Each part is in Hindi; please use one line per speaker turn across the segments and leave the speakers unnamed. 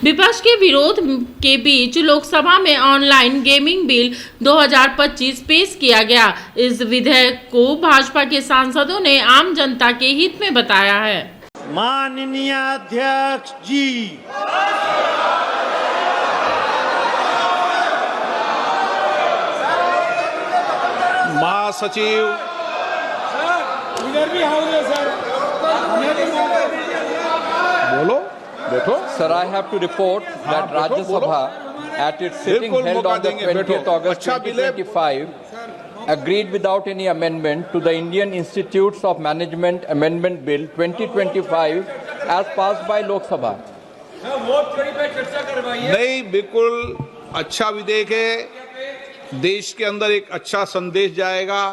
विपक्ष के विरोध के बीच लोकसभा में ऑनलाइन गेमिंग बिल 2025 पेश किया गया। इस विधेयक को भाजपा के सांसदों ने आम जनता के हित में बताया है।
माननीय अध्यक्ष जी, महासचिव,
इधर भी हाउस है सर,
बोलो बैठो।
Sir, I have to report that Rajya Sabha at its sitting held on the 20th August 2025 agreed without any amendment to the Indian Institutes of Management Amendment Bill 2025 as passed by Lok Sabha.
नहीं, बिल्कुल अच्छा विधेयक है। देश के अंदर एक अच्छा संदेश जाएगा।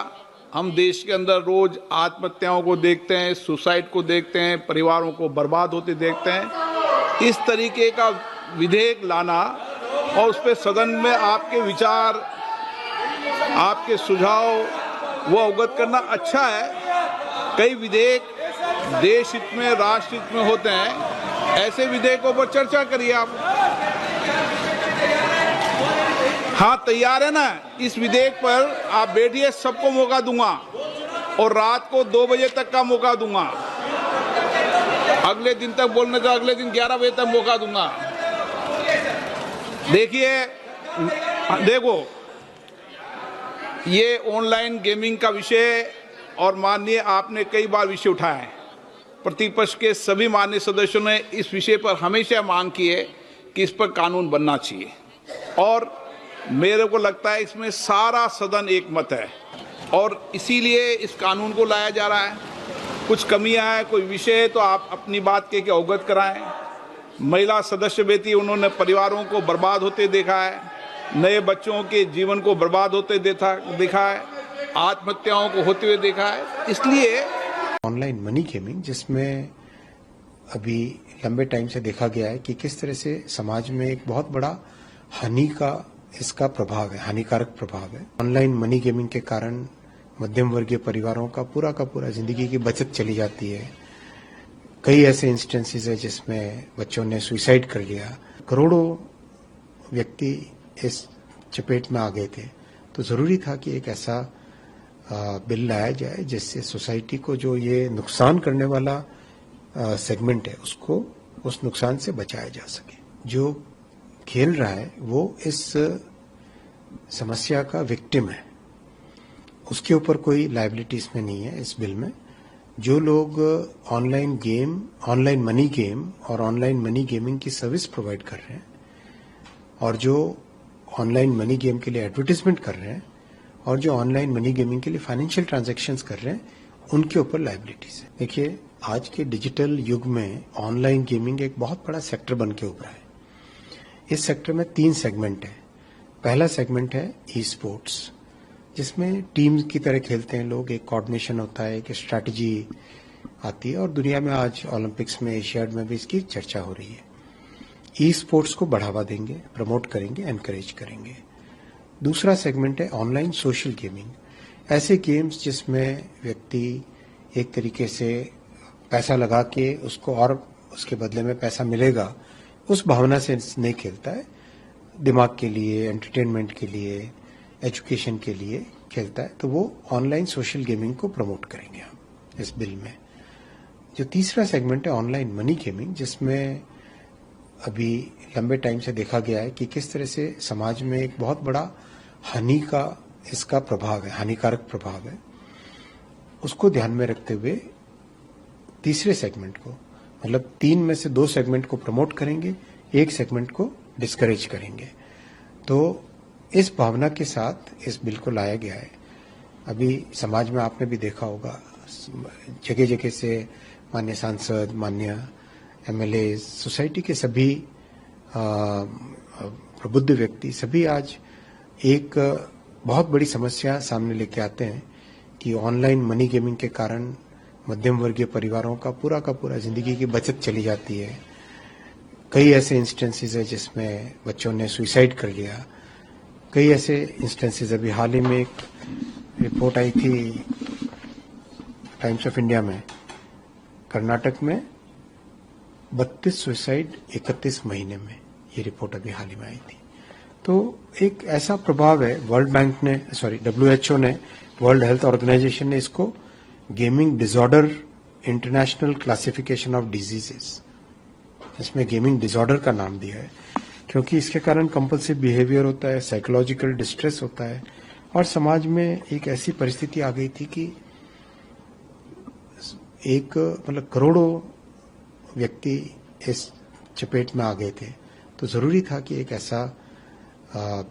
हम देश के अंदर रोज आत्महत्याओं को देखते हैं, सुसाइड को देखते हैं, परिवारों को बर्बाद होते देखते हैं। इस तरीके का विधेयक लाना और उस पर सदन में आपके विचार, आपके सुझाव वो अवगत करना अच्छा है। कई विधेयक देश हित में, राष्ट्र हित में होते हैं, ऐसे विधेयकों पर चर्चा करिए आप। हाँ, तैयार है ना? इस विधेयक पर आप बैठिए, सबको मौका दूंगा और रात को 2 बजे तक का मौका दूंगा। अगले दिन तक बोलने का, अगले दिन 11 बजे तक मौका दूंगा। देखो, ये ऑनलाइन गेमिंग का विषय और माननीय आपने कई बार विषय उठाया है। प्रतिपक्ष के सभी माननीय सदस्यों ने इस विषय पर हमेशा मांग की है कि इस पर कानून बनना चाहिए और मेरे को लगता है इसमें सारा सदन एक मत है और इसीलिए इस कानून को लाया जा रहा है। कुछ कमियां हैं, कोई विषय है तो आप अपनी बात के अवगत कराएं। महिला सदस्य बेटी, उन्होंने परिवारों को बर्बाद होते देखा है, नए बच्चों के जीवन को बर्बाद होते देखा है, आत्महत्याओं को होते हुए देखा है। इसलिए
ऑनलाइन मनी गेमिंग, जिसमें अभी लंबे टाइम से देखा गया है कि किस तरह से समाज में एक बहुत बड़ा इसका प्रभाव है, हानिकारक प्रभाव है। ऑनलाइन मनी गेमिंग के कारण मध्यम वर्गीय परिवारों का पूरा जिंदगी की बचत चली जाती है। कई ऐसे इंस्टेंसेस है जिसमें बच्चों ने सुसाइड कर लिया। करोड़ों व्यक्ति इस चपेट में आ गए थे। तो जरूरी था कि एक ऐसा बिल लाया जाए जिससे सोसाइटी को जो ये नुकसान करने वाला सेगमेंट है उसको उस नुकसान से बचाया जा सके। जो खेल रहा है वो इस समस्या का विक्टिम है, उसके ऊपर कोई लायबिलिटी इसमें नहीं है इस बिल में। जो लोग ऑनलाइन मनी गेम और ऑनलाइन मनी गेमिंग की सर्विस प्रोवाइड कर रहे हैं और जो ऑनलाइन मनी गेम के लिए एडवर्टाइजमेंट कर रहे हैं और जो ऑनलाइन मनी गेमिंग के लिए फाइनेंशियल ट्रांजैक्शंस कर रहे हैं, उनके ऊपर लायबिलिटीज है। देखिए, आज के डिजिटल युग में ऑनलाइन गेमिंग एक बहुत बड़ा सेक्टर बन के उभरा है। इस सेक्टर में 3 सेगमेंट है। पहला सेगमेंट है ई स्पोर्ट्स, जिसमें टीम की तरह खेलते हैं लोग, एक कोऑर्डिनेशन होता है, एक स्ट्रैटेजी आती है और दुनिया में आज ओलंपिक्स में, एशियाड में भी इसकी चर्चा हो रही है। ई स्पोर्ट्स को बढ़ावा देंगे, प्रमोट करेंगे, एनकरेज करेंगे। दूसरा सेगमेंट है ऑनलाइन सोशल गेमिंग, ऐसे गेम्स जिसमें व्यक्ति एक तरीके से पैसा लगा के उसको और उसके बदले में पैसा मिलेगा उस भावना से नहीं खेलता है, दिमाग के लिए, एंटरटेनमेंट के लिए, एजुकेशन के लिए खेलता है। तो वो ऑनलाइन सोशल गेमिंग को प्रमोट करेंगे हम इस बिल में। जो तीसरा सेगमेंट है ऑनलाइन मनी गेमिंग, जिसमें अभी लंबे टाइम से देखा गया है कि किस तरह से समाज में एक बहुत बड़ा इसका प्रभाव है, हानिकारक प्रभाव है। उसको ध्यान में रखते हुए तीसरे सेगमेंट को, मतलब 3 में से 2 सेगमेंट को प्रमोट करेंगे, 1 सेगमेंट को डिस्करेज करेंगे। तो इस भावना के साथ इस बिल को लाया गया है। अभी समाज में आपने भी देखा होगा, जगह जगह से माननीय सांसद, माननीय एमएलए, सोसाइटी के सभी प्रबुद्ध व्यक्ति सभी आज एक बहुत बड़ी समस्या सामने लेके आते हैं कि ऑनलाइन मनी गेमिंग के कारण मध्यम वर्गीय परिवारों का पूरा जिंदगी की बचत चली जाती है। कई ऐसे इंस्टेंसेस है जिसमें बच्चों ने सुसाइड कर लिया। कई ऐसे इंस्टेंसेस, अभी हाल ही में एक रिपोर्ट आई थी टाइम्स ऑफ इंडिया में, कर्नाटक में 32 सुसाइड 31 महीने में, ये रिपोर्ट अभी हाल ही में आई थी। तो एक ऐसा प्रभाव है, WHO ने, वर्ल्ड हेल्थ ऑर्गेनाइजेशन ने इसको gaming disorder international classification of diseases, इसमें गेमिंग डिसऑर्डर का नाम दिया है, क्योंकि इसके कारण कंपल्सिव बिहेवियर होता है, साइकोलॉजिकल डिस्ट्रेस होता है, और समाज में एक ऐसी परिस्थिति आ गई थी कि एक मतलब करोड़ों व्यक्ति इस चपेट में आ गए थे। तो जरूरी था कि एक ऐसा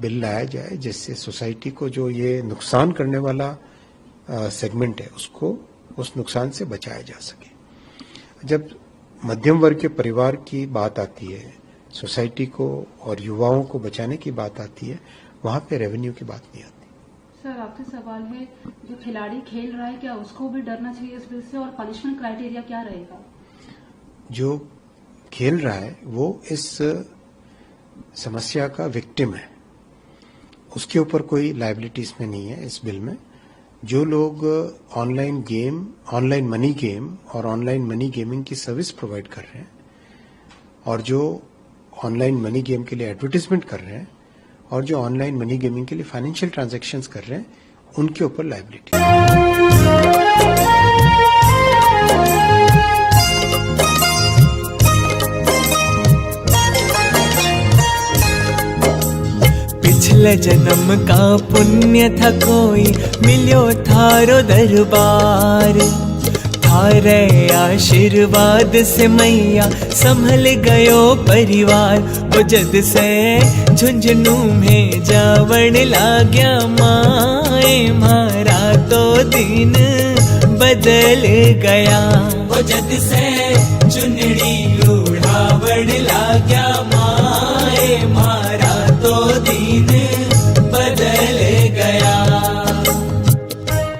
बिल लाया जाए जिससे सोसाइटी को जो ये नुकसान करने वाला सेगमेंट है उसको उस नुकसान से बचाया जा सके। जब मध्यम वर्ग के परिवार की बात आती है, सोसाइटी को और युवाओं को बचाने की बात आती है, वहां पे रेवेन्यू की बात नहीं आती।
सर, आपसे सवाल है, जो खिलाड़ी खेल रहा है क्या उसको भी डरना चाहिए इस बिल से, और पनिशमेंट क्राइटेरिया क्या रहेगा? जो
खेल रहा है वो इस समस्या का विक्टिम है, उसके ऊपर कोई लायबिलिटी इसमें नहीं है इस बिल में। जो लोग online game, online money game और ऑनलाइन मनी गेमिंग की सर्विस प्रोवाइड कर रहे हैं और जो ऑनलाइन मनी गेम के लिए एडवर्टाइजमेंट कर रहे हैं और जो ऑनलाइन मनी गेमिंग के लिए फाइनेंशियल ट्रांजैक्शंस कर रहे हैं, उनके ऊपर लायबिलिटी।
पिछले जन्म का पुण्य था कोई, मिलियो थारो दरबार, थारे आशीर्वाद से मैया संभल गयो परिवार। वो जद से झुंझुनू में जावण लाग्या माए, मारा तो दिन बदल गया। वो जद से चुनड़ी उड़ावण लाग्या माए, मारा